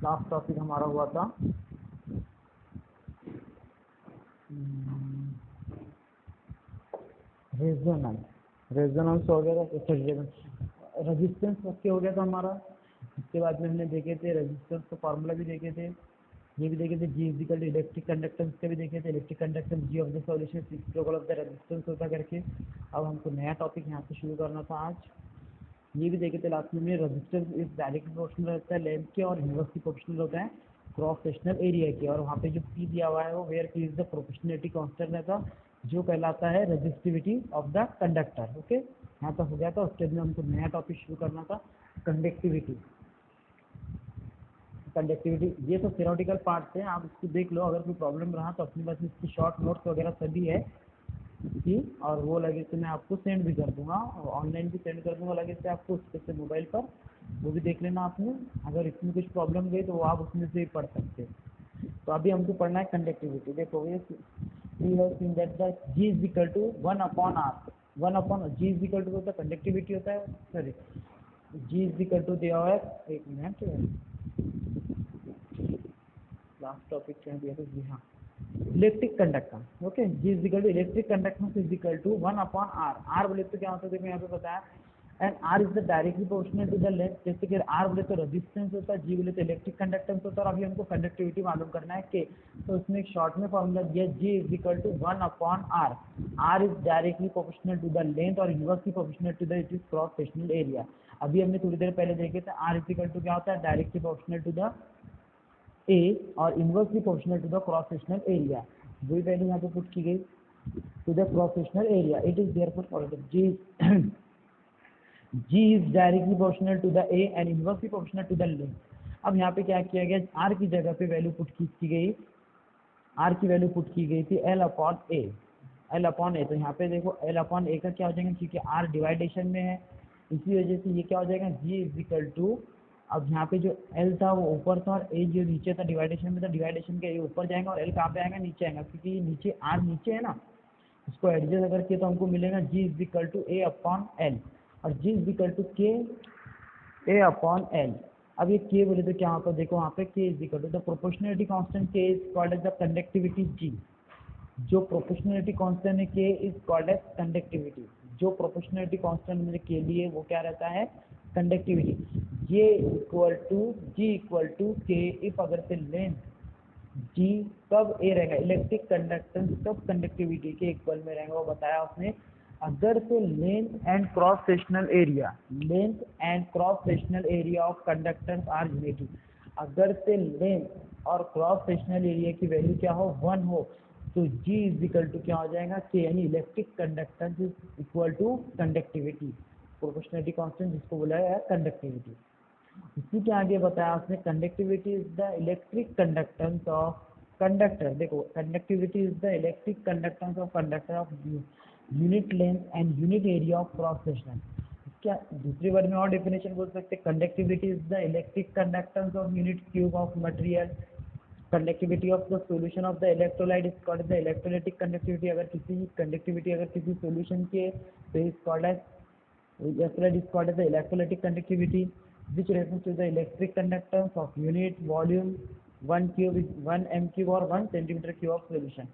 Last topic हमारा हुआ था रेजोनेंस हो गया था, रेजिस्टेंस ओके हो गया था हमारा। उसके बाद में हमने देखे थे रेजिस्टेंस का फॉर्मूला भी देखे थे, ये भी देखे थे, G is equal to electric conductance का भी देखे थे, electric conductance G of the solution equal of the resistance होता करके। अब हमको नया टॉपिक यहाँ से शुरू करना था आज। ये भी देखे थे लास्ट में, रेजिस्टेंस इज डायरेक्टली प्रोपोर्शनल रहता है लेंथ के और इनवर्सली प्रोपोर्शनल होता है क्रॉस सेक्शनल एरिया के। और वहाँ पे जो पी दिया हुआ है वो where P is the proportionality constant रहता जो कहलाता है resistivity of the conductor. Okay, यहाँ तक हो गया था। उसके बाद हमको नया टॉपिक शुरू करना था कंडक्टिविटी। कंडक्टिविटी ये तो थ्योरेटिकल पार्ट है, आप इसको देख लो, अगर कोई प्रॉब्लम रहा तो अपने पास इसकी शॉर्ट नोट्स वगैरह सभी है इसकी, और वो लगे तो मैं आपको सेंड भी कर दूंगा और ऑनलाइन भी सेंड कर दूंगा लगे से आपको उसके से मोबाइल पर, वो भी देख लेना आपने। अगर इसमें कुछ प्रॉब्लम गई तो वो आप उसमें से ही पढ़ सकते हो। तो अभी हमको पढ़ना है कंडक्टिविटी। देखो ये we have seen that the G is equal to 1/r, 1 G is equal to होता है कंडक्टिविटी होता है, sorry G is equal to दिया हुआ है, एक मिनट लास्ट टॉपिक क्या दिया था जी, हाँ electric conductance. Okay, G is equal to electric conductance is equal to 1/r। R बोले तो क्या होता है, देखो यहाँ पे बताया, and R is the directly proportional to the length. जैसे कि आर बोले तो रेजिस्टेंस होता है, जी बोले तो इलेक्ट्रिक कंडक्टेंस होता है, और अभी हमको कंडक्टिविटी मालूम करना है के, तो उसमें एक शॉर्ट में फॉर्मूला दिया, G is equal to 1/r। R is directly proportional to the length और inversely proportional to the it is cross sectional area. अभी हमने थोड़ी देर पहले देखे थे आर इज इक्वल टू क्या होता है, directly proportional to the a और inversely proportional to the cross sectional area. वही वैल्यू यहाँ पे पुट की गई to the cross sectional area. It is therefore forward G is directly proportional to the a and inversely proportional to the length. अब यहाँ पे क्या किया गया, आर की जगह पे वैल्यू पुट की गई, आर की वैल्यू पुट की गई थी एल अपॉन ए, एल अपॉन ए। तो यहाँ पे देखो एल अपॉन ए का क्या हो जाएगा, क्योंकि आर डिवाइडेशन में है इसी वजह से ये क्या हो जाएगा, जी इज इक्वल टू, अब यहाँ पे जो एल था वो ऊपर था और ए जो नीचे था डिवाइडेशन में था, डिवाइडेशन का ए ऊपर जाएगा और एल कहाँ पे आएगा, नीचे आएगा, क्योंकि नीचे आर नीचे है ना। इसको एडजस्ट अगर किया तो हमको मिलेगा G is equal to a upon l, और जी इज इक्वल टू के ए अपॉन एल। अब ये के बोले तो क्या होता है, देखो वहाँ पे K is equal to the proportionality constant K is called as the conductivity जी। जो प्रोपोर्शनलिटी कांस्टेंट है K is called as conductivity. जो प्रोपोर्शनलिटी कांस्टेंट मेरे के लिए वो क्या रहता है, कंडक्टिविटी। ये equal to G equal to K if अगर से लेंथ जी कब ए रहेगा, इलेक्ट्रिक कंडक्टेंस कब कंडक्टिविटी के इक्वल में रहेगा, वो बताया उसने, अगर से length and cross sectional area, length and cross sectional area of conductance are unity. अगर से लेंथ और क्रॉस सेक्शनल एरिया की वैल्यू क्या हो, 1 हो, तो जी इज इक्वल टू क्या हो जाएगा, के, यानी electric conductance is equal to conductivity. Proportionality constant जिसको बोला है कंडक्टिविटी। इसी के आगे बताया उसने, conductivity is the electric conductance of conductor. देखो conductivity is the electric conductance of conductor of unit length and unit area of cross section. क्या दूसरे वर्ड में और डेफिनेशन बोल सकते हैं, conductivity is the electric conductance of unit cube of material. Conductivity of the solution of the electrolyte is called the electrolytic conductivity. अगर किसी solution के तो is called as electrolyte is called as the electrolytic conductivity, which refers to the electric conductance of unit volume 1 cube is 1 m cube or 1 centimeter cube of solution।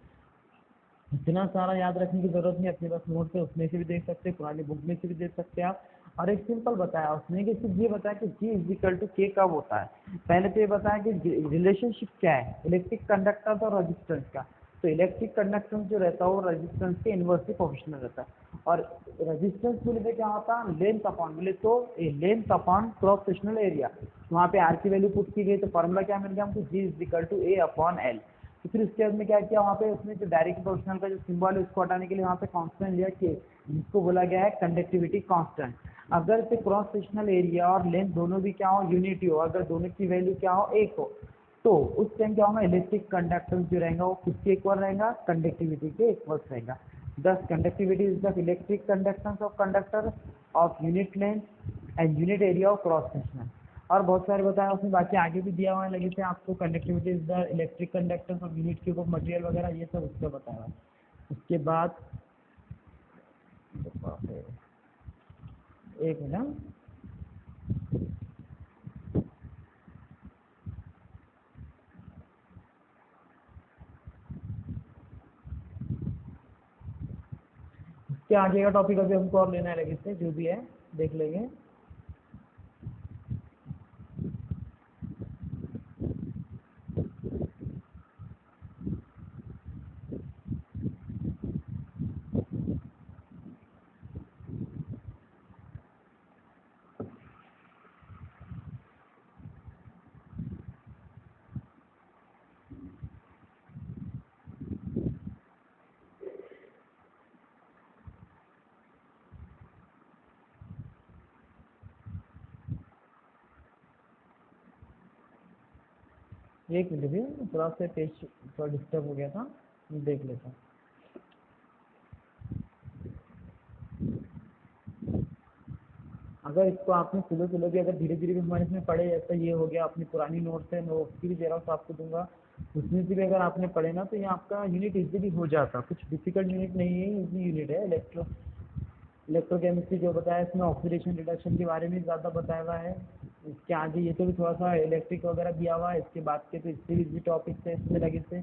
इतना सारा याद रखने की जरूरत नहीं, अपने पास नोट पे उसमें से भी देख सकते हैं, पुरानी बुक में से भी देख सकते हैं आप। और एक सिंपल बताया उसने कि सिर्फ ये बताया कि जी इज इक्वल टू के कब होता है। पहले तो ये बताया कि रिलेशनशिप क्या है इलेक्ट्रिक कंडक्टेंस और रेजिस्टेंस का। तो इलेक्ट्रिक कंडक्टेंस जो रहता है वो रेजिस्टेंस के इनवर्सली प्रोपोर्शनल रहता है, और रेजिस्टेंस बोले तो क्या होता है, लेंथ अपॉन, बोले तो length upon cross sectional area. वहाँ पे आर की वैल्यू पुट की गई तो फॉर्मूला क्या मिल गया हमको, G is equal to a upon l. तो फिर उसके बाद में क्या किया, वहाँ पे उसने जो डायरेक्ट प्रोपोर्शनल का जो सिंबल है उसको हटाने के लिए वहाँ पे कांस्टेंट लिया के, जिसको बोला गया है कंडक्टिविटी कांस्टेंट। अगर से क्रॉस सेक्शनल एरिया और लेंथ दोनों भी क्या हो, यूनिटी हो, अगर दोनों की वैल्यू क्या हो, एक हो, तो उस टाइम क्या होगा, इलेक्ट्रिक कंडक्टेंस जो रहेगा वो किसके इक्वल रहेगा, कंडक्टिविटी के इक्वल रहेगा। दस conductivity is the electric conductance of conductor of unit length and unit area of cross sectional. और बहुत सारे बताया उसमें, बाकी आगे भी दिया हुआ है लगे थे आपको, conductivity is the electric conductance of unit cube of material वगैरह, ये सब उसका बताया हुआ है। उसके बाद एक मिनट, इसके आगे का टॉपिक अभी हमको और लेना है लगे से, जो भी है देख लेंगे। एक मिनट भी, थोड़ा सा पेज थोड़ा डिस्टर्ब हो गया था, देख लेता हूँ। अगर इसको आपने सुलो भी अगर धीरे धीरे भी हमारे इसमें पढ़े, जैसा ये हो गया अपनी पुरानी नोट्स है, मैं उसकी भी जेरॉक्स आपको दूंगा, उसमें से भी अगर आपने पढ़े ना तो ये आपका यूनिट इजीली हो जाता, कुछ डिफिकल्ट यूनिट नहीं है, इजी यूनिट है। इलेक्ट्रोकेमिस्ट्री जो बताया इसमें ऑक्सीडेशन रिडक्शन के बारे में ज़्यादा बताया हुआ है। इसके आगे ये तो भी थोड़ा सा इलेक्ट्रिक वगैरह दिया हुआ है, इसके बाद के तो इससे भी टॉपिक है इसमें लगे से,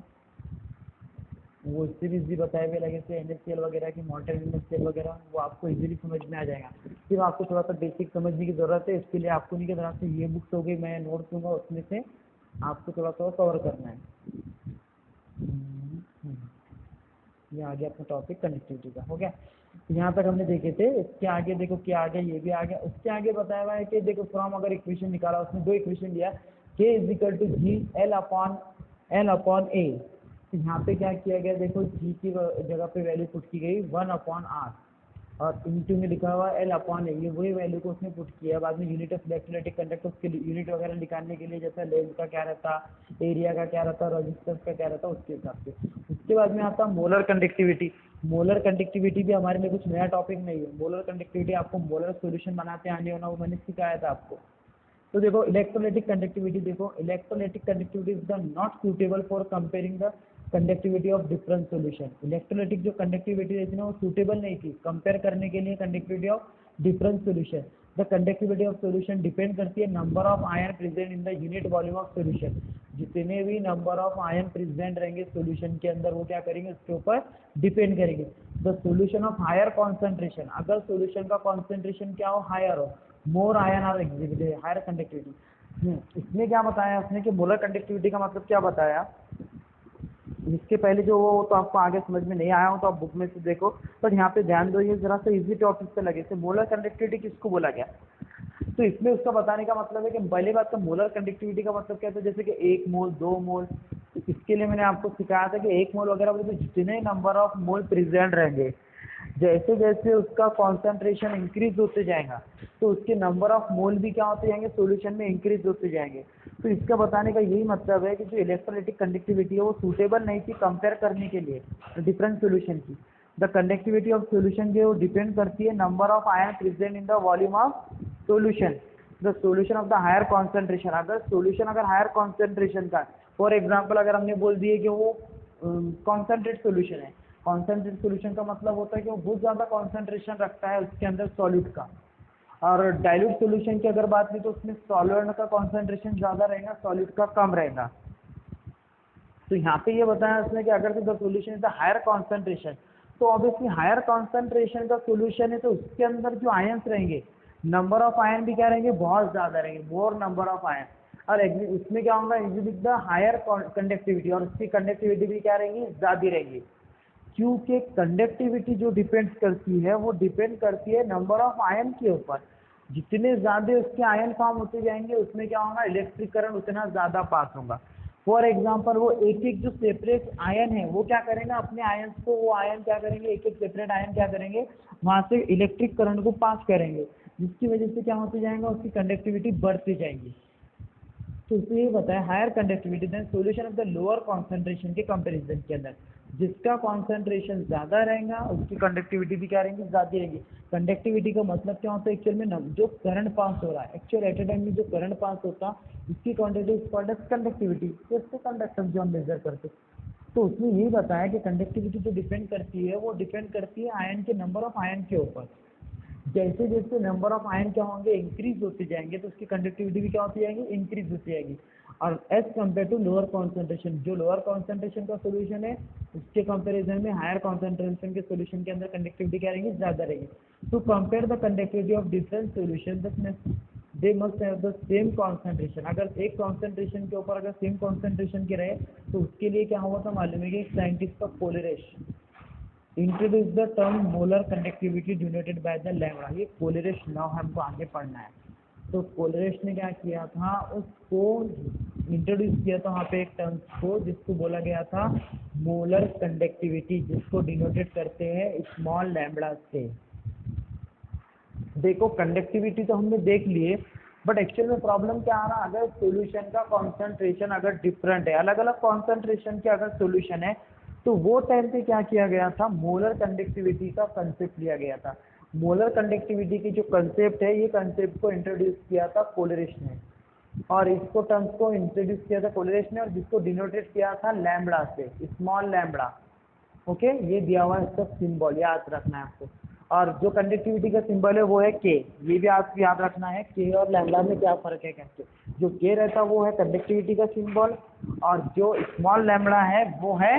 वो इससे भी इजी बताए हुए लगे से, NaCl वगैरह की मॉर्टर NaCl वगैरह, वो आपको इजीली समझ में आ जाएगा। सिर्फ आपको थोड़ा सा बेसिक समझने की ज़रूरत है, इसके लिए आपको नहीं की तरह से ये बुक्स हो गई, मैं नोट दूंगा उसमें से आपको थोड़ा सा कवर करना है। ये आ गया अपना टॉपिक कंडक्टिविटी का, हो गया। यहाँ तक हमने देखे थे। इसके आगे देखो क्या आ गया, ये भी आ गया। उसके आगे बताया हुआ है कि देखो फ्रॉम अगर इक्वेशन निकाला, उसमें दो इक्वेशन दिया, K is equal to G l upon a. यहाँ पे क्या किया गया, देखो जी की जगह पे वैल्यू पुट की गई 1/r, और इनटू में लिखा हुआ एल अपॉन ए, ये वही वैल्यू को उसने पुट किया। बाद में यूनिट ऑफ इलेक्ट्रोलाइटिक कंडक्टर के यूनिट वगैरह निकालने के लिए, जैसा लेंथ का क्या रहता, एरिया का क्या रहता, रेजिस्टेंस का क्या रहता, उसके हिसाब से। उसके बाद में आता मोलर कंडक्टिविटी। मोलर कंडक्टिविटी भी हमारे लिए कुछ नया टॉपिक नहीं है। मोलर कंडक्टिविटी आपको मोलर सॉल्यूशन बनाते आने होना, वो मैंने सिखाया था आपको। तो देखो इलेक्ट्रोलाइटिक कंडक्टिविटी, देखो electrolytic conductivity is the not suitable for comparing the conductivity of different solution. Electrolytic जो कंडक्टिविटी रहती है ना, वो सूटेबल नहीं थी कंपेयर करने के लिए conductivity of different solution. The conductivity of solution depend करती है number of ion present in the unit volume of solution. जितने भी नंबर ऑफ आयन प्रेजेंट रहेंगे सॉल्यूशन के अंदर, वो क्या करेंगे, उसके ऊपर डिपेंड करेंगे। The solution of higher concentration, अगर सॉल्यूशन का कॉन्सेंट्रेशन क्या हो, हायर हो, more ion are exhibited, higher conductivity. इसमें क्या बताया उसने कि मोलर कंडक्टिविटी का मतलब क्या बताया, इसके पहले जो वो तो आपको आगे समझ में नहीं आया हो तो आप बुक में से देखो, पर यहाँ पे ध्यान दो, ये जरा सा इजी टॉपिक पे लगे थे। मोलर कंडक्टिविटी किसको बोला गया, तो इसमें उसका बताने का मतलब है कि पहली बात तो मोलर कंडक्टिविटी का मतलब क्या था, जैसे कि 1 मोल 2 मोल। तो इसके लिए मैंने आपको सिखाया था कि 1 मोल वगैरह बोले तो जितने नंबर ऑफ मोल प्रेजेंट रहेंगे, जैसे जैसे उसका कॉन्सेंट्रेशन इंक्रीज होते जाएगा तो उसके नंबर ऑफ मोल भी क्या होते जाएंगे, सॉल्यूशन में इंक्रीज होते जाएंगे। तो इसका बताने का यही मतलब है कि जो इलेक्ट्रोलाइटिक कंडक्टिविटी है वो सूटेबल नहीं थी कंपेयर करने के लिए डिफरेंट सॉल्यूशन की। द कंडक्टिविटी ऑफ सॉल्यूशन जो डिपेंड करती है number of ion present in the volume of solution, the solution of the higher concentration. अगर सॉल्यूशन अगर हायर कॉन्सेंट्रेशन का, फॉर एग्जांपल अगर हमने बोल दिए कि वो कॉन्सेंट्रेट सॉल्यूशन है, कॉन्सेंट्रेट सॉल्यूशन का मतलब होता है कि वो बहुत ज़्यादा कॉन्सेंट्रेशन रखता है उसके अंदर सॉल्यूट का। और डाइल्यूट सॉल्यूशन की अगर बात करें तो उसमें सॉल्वेंट का कॉन्सेंट्रेशन ज़्यादा रहेगा, सॉल्यूट का कम रहेगा। तो यहाँ पे ये बताया उसने कि अगर the solution is the higher concentration, तो ऑब्वियसली हायर कॉन्सेंट्रेशन का सॉल्यूशन है तो उसके अंदर जो आयंस रहेंगे, नंबर ऑफ आयन भी क्या रहेंगे, बहुत ज़्यादा रहेंगे, मोर नंबर ऑफ आयन। और उसमें क्या होगा, एग्जिबिट द हायर कंडक्टिविटी, और उसकी कंडक्टिविटी भी क्या रहेंगी, ज़्यादा रहेंगी। क्योंकि कंडक्टिविटी जो डिपेंड करती है वो डिपेंड करती है नंबर ऑफ आयन के ऊपर। जितने ज़्यादा उसके आयन फॉर्म होते जाएंगे उसमें क्या होगा, इलेक्ट्रिक करंट उतना ज़्यादा पास होगा। फॉर एग्जांपल वो एक एक जो सेपरेट आयन है वो क्या करेंगे, अपने आयन को, वो आयन क्या करेंगे, एक एक सेपरेट आयन क्या करेंगे, वहाँ से इलेक्ट्रिक करंट को पास करेंगे, जिसकी वजह से क्या होते जाएंगे, उसकी कंडक्टिविटी बढ़ती जाएगी। तो उसने ये बताया higher conductivity then solution of the lower concentration के कंपैरिजन के अंदर, जिसका कॉन्सेंट्रेशन ज़्यादा रहेगा उसकी कंडक्टिविटी भी क्या रहेंगी, ज़्यादा रहेंगी। कंडक्टिविटी का मतलब क्या होता है, एक्चुअल में जो करंट पास हो रहा है, एक्चुअल एट ए टाइम में जो करंट पास होता है इसकी quantity is called as conductivity. तो इससे कंडक्टेंस जो हम मेजर करते, तो उसने यही बताया कि कंडक्टिविटी जो डिपेंड करती है वो डिपेंड करती है आयन के नंबर ऑफ आयन के ऊपर। जैसे जैसे नंबर ऑफ आयन क्या होंगे इंक्रीज होते जाएंगे तो उसकी कंडक्टिविटी भी क्या होती जाएगी, इंक्रीज होती जाएगी। और as compare to lower concentration, जो लोअर कॉन्सेंट्रेशन का सोल्यूशन है उसके कंपेरिजन में हायर कॉन्सेंट्रेशन के सोल्यूशन के अंदर कंडक्टिविटी क्या रहेगी, ज़्यादा रहेगी। To compare the conductivity of different solution they must have the same concentration. अगर एक कॉन्सेंट्रेशन के ऊपर अगर सेम कॉन्सेंट्रेशन के रहे तो उसके लिए क्या हुआ था मालूम है कि साइंटिस्ट का Kohlrausch introduce the term molar conductivity denoted by the lambda. ये कोलेरेश लॉ हमको आगे पढ़ना है। तो कोलेरेश ने क्या किया था, उसको इंट्रोड्यूस किया था वहाँ पे एक टर्म को जिसको बोला गया था मोलर कंडक्टिविटी, जिसको डिनोटेड करते हैं स्मॉल लैम्ब्डा से। देखो कंडक्टिविटी तो हमने देख लिए, बट एक्चुअल में प्रॉब्लम क्या आ रहा है, अगर सॉल्यूशन का कॉन्सेंट्रेशन अगर डिफरेंट है, अलग अलग कॉन्सेंट्रेशन के अगर सॉल्यूशन है, तो वो टाइम पे क्या किया गया था, मोलर कंडक्टिविटी का कंसेप्ट लिया गया था। मोलर कंडक्टिविटी की जो कंसेप्ट है, ये कंसेप्ट को इंट्रोड्यूस किया था कोलेरिश ने, और इसको टर्म्स को इंट्रोड्यूस किया था कोलेरिश ने, और जिसको डिनोटेड किया था लैम्ब्डा से, स्मॉल लैम्ब्डा। ओके, ये दिया हुआ है इसका सिंबल, याद रखना है आपको। और जो कंडक्टिविटी का सिंबल है वो है के, ये भी आपको याद रखना है के और लैम्ब्डा में क्या फर्क है करके। जो के रहता है वो है कंडक्टिविटी का सिंबल, और जो स्मॉल लैम्ब्डा है वो है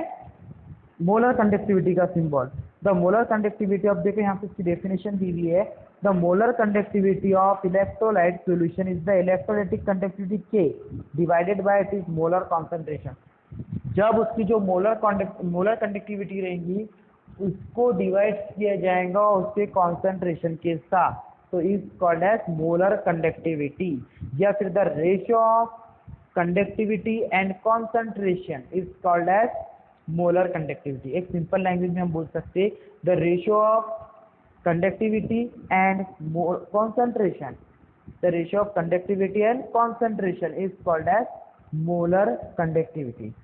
मोलर कंडक्टिविटी का symbol. The molar conductivity of, देखो यहाँ पे इसकी डेफिनेशन दी हुई है, the molar conductivity of electrolyte solution is the electrolytic conductivity K divided by it is molar concentration. जब उसकी जो मोलर कंडक्टिविटी रहेगी उसको डिवाइड किया जाएगा उसके कॉन्सेंट्रेशन के साथ, तो is called as molar conductivity. या फिर the ratio of conductivity and concentration is called as molar conductivity. एक सिंपल लैंग्वेज में हम बोल सकते the ratio of conductivity and concentration, the ratio of conductivity and concentration is called as molar conductivity.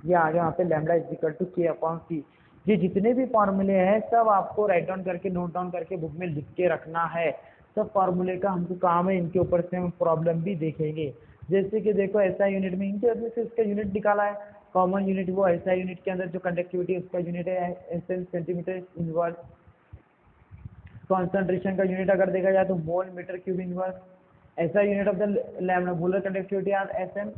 ये आगे वहाँ पे lambda is equal to K upon C. ये जितने भी फॉर्मूले हैं सब आपको राइट डाउन करके नोट डाउन करके बुक में लिख के रखना है। सब फॉर्मूले का हमको काम है, इनके ऊपर से हम प्रॉब्लम भी देखेंगे। जैसे कि देखो एसआई यूनिट में इनके वजह से इसका यूनिट निकाला है, कॉमन यूनिट वो एसआई यूनिट के अंदर जो कंडक्टिविटी है उसका यूनिट है एसएन सेंटीमीटर इनवर्स। कॉन्सेंट्रेशन का यूनिट अगर देखा जाए तो मोल मीटर क्यूब इनवर्स। ऐसा unit of the lambda molar conductivity are siemens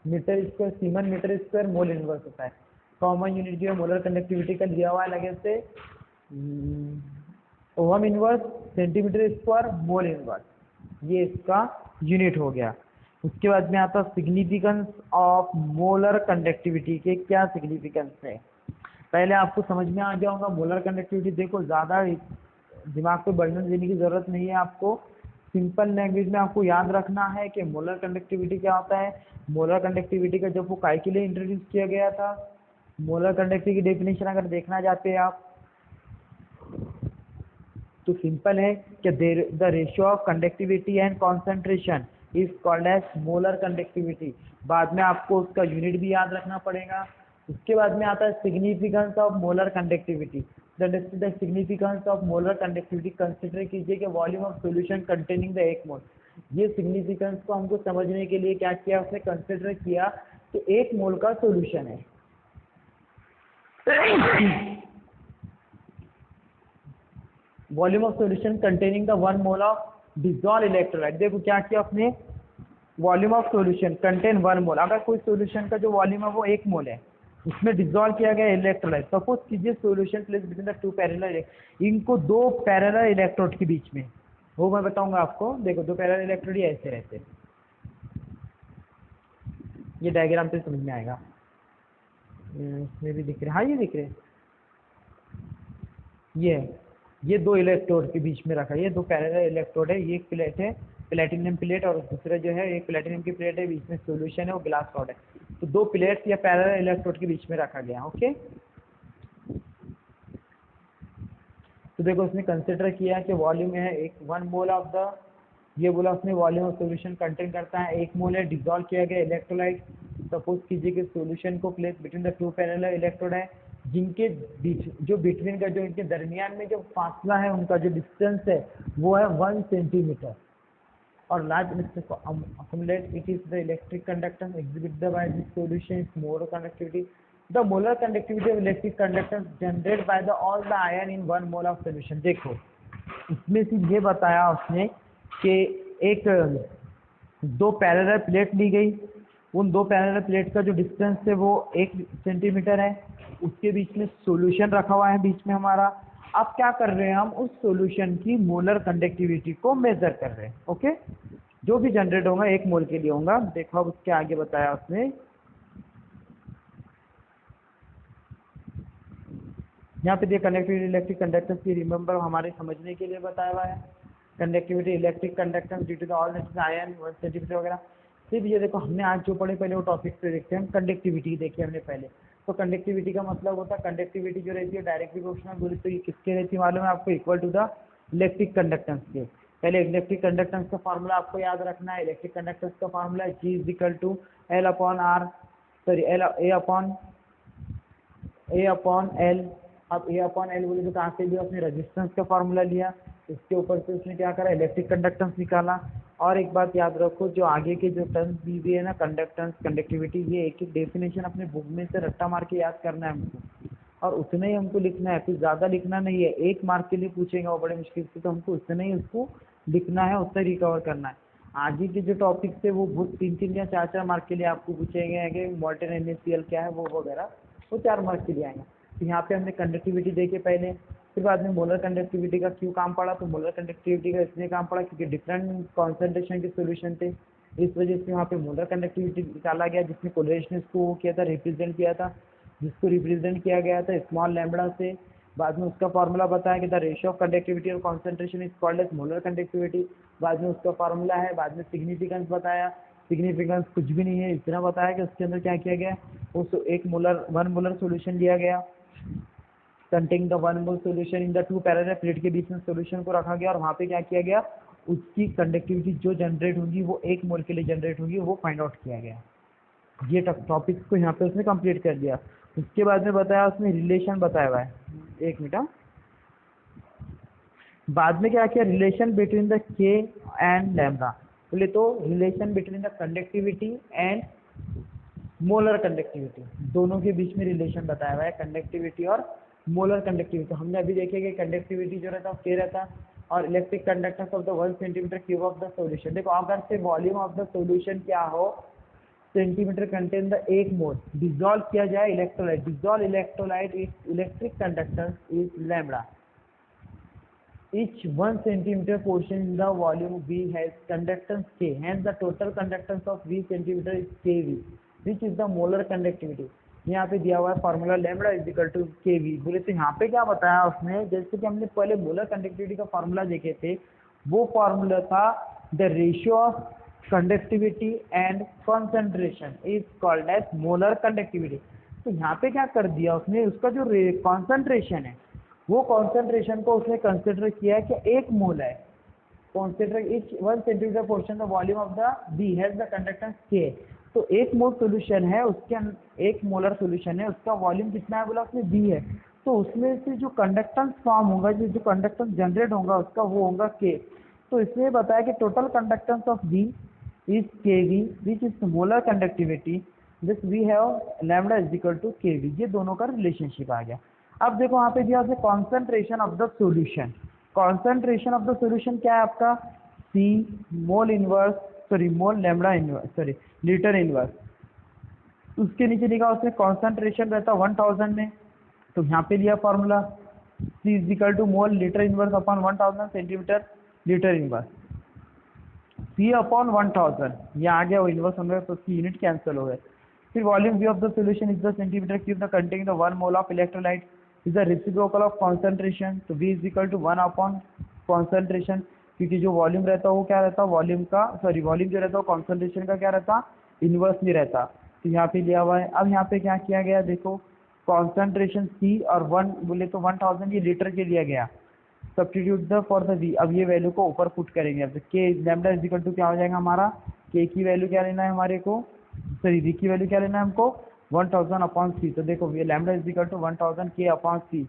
metre square, siemens metre square mole inverse होता है। कॉमन यूनिट जो है मोलर कंडक्टिविटी का दिया हुआ है लगे से ohm inverse, centimetre square, mole inverse, ये इसका यूनिट हो गया। उसके बाद में आता है सिग्निफिकेंस ऑफ मोलर कंडक्टिविटी के क्या सिग्निफिकेंस है, पहले आपको समझ में आ गया होगा। मोलर कंडक्टिविटी देखो ज़्यादा दिमाग पे बर्डन देने की ज़रूरत नहीं है आपको, सिंपल लैंग्वेज में आपको याद रखना है कि मोलर कंडक्टिविटी क्या होता है। मोलर कंडक्टिविटी का जब वो काय के लिए इंट्रोड्यूस किया गया था, मोलर कंडक्टिविटी की डेफिनेशन अगर देखना चाहते हैं आप तो सिंपल है कि the ratio of conductivity and concentration is called as molar conductivity. बाद में आपको उसका यूनिट भी याद रखना पड़ेगा। उसके बाद में आता है significance of molar conductivity. The significance of molar conductivity, consider कीजिए कि volume of solution containing the 1 मोल। ये सिग्निफिकेंस को हमको समझने के लिए क्या किया, उसने कंसिडर किया कि 1 मोल का सॉल्यूशन है volume of solution containing the 1 mole of dissolve electrolyte. देखो क्या किया उसने, वॉल्यूम ऑफ सॉल्यूशन कंटेन 1 मोल। अगर कोई सॉल्यूशन का जो वॉल्यूम है वो 1 मोल है, उसमें डिसॉल्व किया गया इलेक्ट्रोलाइट। सपोज कीजिए solution place between the 2 parallel, इनको 2 पैरेलल इलेक्ट्रोड के बीच में, वो मैं बताऊंगा आपको। देखो 2 पैरेलल इलेक्ट्रोड ये ऐसे रहते हैं, ये डायग्राम पे समझ में आएगा। इसमें भी दिख रहे, हाँ ये दिख रहे, ये 2 इलेक्ट्रोड के बीच में रखा है, ये 2 पैरेलल इलेक्ट्रोड है। ये एक प्लेट है प्लेटिनम प्लेट, और दूसरा जो है एक प्लेटिनम की प्लेट है, बीच में सॉल्यूशन है वो ग्लास रॉड है। तो 2 प्लेट्स या पैरेलल इलेक्ट्रोड के बीच में रखा गया। ओके, तो देखो उसने कंसिडर किया कि वॉल्यूम है 1 मोल ऑफ द, ये बोला उसने वॉल्यूम ऑफ सॉल्यूशन कंटेन करता है 1 मोल है, डिसॉल्व किया गया इलेक्ट्रोलाइट। सपोज कीजिए कि सॉल्यूशन को place between the 2 parallel electrode है, जिनके बीच जो बिटवीन का जो इनके दरमियान में जो फासला है, उनका जो डिस्टेंस है वो है 1 सेंटीमीटर। और लार्ज इलेक्ट्रिक को accumulate, it is the electric conductance exhibited by this solution is molar conductivity. The molar conductivity of electric conductance generated by the all the ion in 1 mole of solution। देखो इसमें से ये बताया उसने कि एक दो पैरेलल प्लेट ली गई, उन दो पैरेलल प्लेट का जो डिस्टेंस है वो 1 सेंटीमीटर है, उसके बीच में सॉल्यूशन रखा हुआ है बीच में हमारा। अब क्या कर रहे हैं हम, उस सॉल्यूशन की मोलर कंडक्टिविटी को मेजर कर रहे हैं। ओके, जो भी जनरेट होगा 1 मोल के लिए होगा। देखो अब उसके आगे बताया उसने, यहाँ पे देखिए कंडक्टिविटी इलेक्ट्रिक कंडक्टेंस की, रिमेंबर हमारे समझने के लिए बताया हुआ है। Conductivity electric conductance due to the all ion 1 centimetre वगैरह। फिर ये देखो हमने आज जो पढ़े पहले वो टॉपिक पे देखते हैं हम। कंडक्टिविटी देखी हमने पहले, तो कंडक्टिविटी का मतलब होता है कंडक्टिविटी जो रहती है डायरेक्टली प्रोपोर्शनल बोले तो ये किसके रहती है मालूम है आपको, equal to the electric conductance के। पहले इलेक्ट्रिक कंडक्टेंस का फार्मूला आपको याद रखना है। इलेक्ट्रिक कंडक्टेंस का फार्मूला है G is equal to L upon R, sorry A upon L. अब ए अपॉन एल बोले तो कहाँ से लिया उसने, रेजिस्टेंस का फार्मूला लिया, इसके ऊपर से उसने क्या करा, इलेक्ट्रिक कंडक्टेंस निकाला। और एक बात याद रखो, जो आगे के जो टर्म्स दी हुई है ना, कंडक्टेंस कंडक्टिविटी, ये एक एक डेफिनेशन अपने बुक में से रट्टा मार के याद करना है हमको, और उतना ही हमको लिखना है, कुछ ज़्यादा लिखना नहीं है। 1 मार्क के लिए पूछेंगे वो बड़े मुश्किल से, तो हमको उतना ही उसको लिखना है, उतना रिकवर करना है। आगे के जो टॉपिक्स है वो बहुत 3-3 या 4-4 मार्क के लिए आपको पूछेंगे कि मोल्टेन NaCl क्या है वो वगैरह, वो 4 मार्क के लिए आएंगे। तो यहाँ पे हमने कंडक्टिविटी देखे पहले, फिर बाद में मोलर कंडक्टिविटी का क्यों काम पड़ा, तो मोलर कंडक्टिविटी का इसलिए काम पड़ा क्योंकि डिफरेंट कॉन्सेंट्रेशन के सोल्यूशन थे, इस वजह से वहाँ पे मोलर कंडक्टिविटी निकाला गया, जिसमें कोरिलेशन को वो किया था, रिप्रेजेंट किया था, जिसको रिप्रेजेंट किया गया था स्मॉल लैम्बडा से। बाद में उसका फार्मूला बताया कि द रेशियो ऑफ कंडक्टिविटी और concentration is called as molar conductivity. बाद में उसका फार्मूला है, बाद में सिग्निफिकेंस बताया, सिग्निफिकेंस कुछ भी नहीं है, इतना बताया कि उसके अंदर क्या किया गया, उस 1 मोलर सोल्यूशन लिया गया, containing the 1 mole solution in the 2 parallel plate के बीच में सोल्यूशन को रखा गया, और वहाँ पे क्या किया गया, उसकी कंडक्टिविटी जो जनरेट होगी वो 1 मोल के लिए जनरेट होगी, वो फाइंड आउट किया गया। ये टॉपिक्स को यहाँ पे उसने कंप्लीट कर दिया। उसके बाद में बताया उसने रिलेशन बताया हुआ है, 1 मिनट। बाद में क्या किया, रिलेशन बिटवीन द के एंड लैम्बडा, बोले तो relation between the conductivity and molar conductivity, दोनों के बीच में रिलेशन बताया हुआ है, कंडक्टिविटी और मोलर कंडक्टिविटी। हमने अभी देखे कि कंडक्टिविटी जो रहता है वो के रहता है, और electric conductance of the 1 centimetre cube of the solution. देखो अगर से वॉल्यूम ऑफ द सॉल्यूशन क्या हो, centimetre contain the 1 mole, dissolve किया जाए electrolyte, dissolve electrolyte is electric conductance is lambda. Each 1 centimeter portion in the volume V has conductance K, hence the total conductance of V centimeter is KV, which is the molar conductivity। यहाँ पे दिया हुआ है formula lambda is equal to KV। बोले तो यहाँ पे क्या बताया उसने, जैसे कि हमने पहले मोलर कंडक्टिविटी का फॉर्मूला देखे थे, वो फॉर्मूला था the ratio of conductivity and concentration is called as molar conductivity. तो यहाँ पे क्या कर दिया उसने, उसका जो कॉन्सेंट्रेशन है, वो कॉन्सेंट्रेशन को उसने कंसिडर किया है कि 1 मोल है, consider each 1 centimetre portion the volume of the B has the conductance के। तो 1 मोल सोल्यूशन है, उसके 1 मोलर सोल्यूशन है, उसका वॉल्यूम कितना है बोला उसने, बी है। तो उसमें से जो कंडक्टेंस फॉर्म होगा, जो कंडक्टेंस जनरेट होगा उसका, वो होगा के। तो इसमें बताया कि total conductance of B is K V, which is molar conductivity, this we have lambda is equal to K V. ये दोनों का रिलेशनशिप आ गया। अब देखो वहाँ पे दिया concentration of the solution. Concentration of the solution क्या है आपका, C mole inverse, sorry mole lambda inverse, sorry litre inverse. उसके नीचे लिखा उसने कॉन्सेंट्रेशन रहता 1000 में, तो यहाँ पे लिया formula C is equal to mole litre inverse upon 1000 centimetre litre inverse. C upon 1000 ये आ गया, वो इनवर्स होगा तो उसकी यूनिट कैंसिल हो गए। फिर volume V of the solution is the centimetre cube the containing the 1 mole of electrolyte is the reciprocal of concentration, तो V is equal to 1 upon concentration, क्योंकि जो वॉल्यूम रहता है वो क्या रहता है, वॉल्यूम का, सॉरी वॉल्यूम जो रहता है वो कॉन्सेंट्रेशन का क्या रहता, इनवर्स नहीं रहता। तो यहाँ पे लिया हुआ है। अब यहाँ पे क्या किया गया, देखो कॉन्सेंट्रेशन C और 1 बोले तो 1000 ये लीटर के लिया गया, substitute the for the V। अब ये वैल्यू को ऊपर पुट करेंगे, अब के लैम्बडा इज इक्वल टू क्या हो जाएगा हमारा, के की वैल्यू क्या लेना है हमारे को, सॉरी V की वैल्यू क्या लेना है हमको, 1000 अपॉन C। तो देखो ये लैम्बडा इज इक्वल टू 1000 के अपॉन C।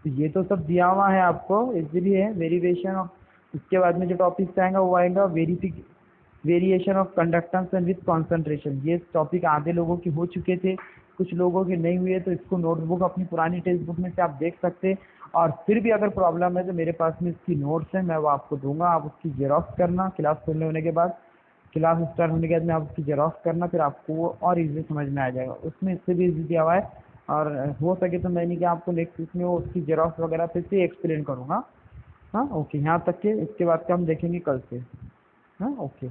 तो ये तो सब दिया हुआ है आपको, इसलिए वेरिएशन ऑफ, इसके बाद में जो टॉपिक आएगा वो आएगा variation of conductance and with concentration. ये टॉपिक आधे लोगों के हो चुके थे, कुछ लोगों के नहीं हुए, तो इसको नोटबुक अपनी पुरानी टेक्स्ट बुक में से आप देख सकते हैं। और फिर भी अगर प्रॉब्लम है तो मेरे पास में इसकी नोट्स है, मैं वो आपको दूंगा, आप उसकी जेरॉक्स करना क्लास खुलने होने के बाद, क्लास स्टार्ट होने के बाद में आप उसकी जेरॉक्स करना, फिर आपको वो और इजी समझ में आ जाएगा। उसमें इससे भी इजी दिया हुआ है, और हो सके तो मैंने क्या आपको नेक्स्ट वीक में वो उसकी जेरॉक्स वगैरह फिर से एक्सप्लेन करूँगा। हाँ ओके, यहाँ तक के, इसके बाद का हम देखेंगे कल से। हाँ ओके।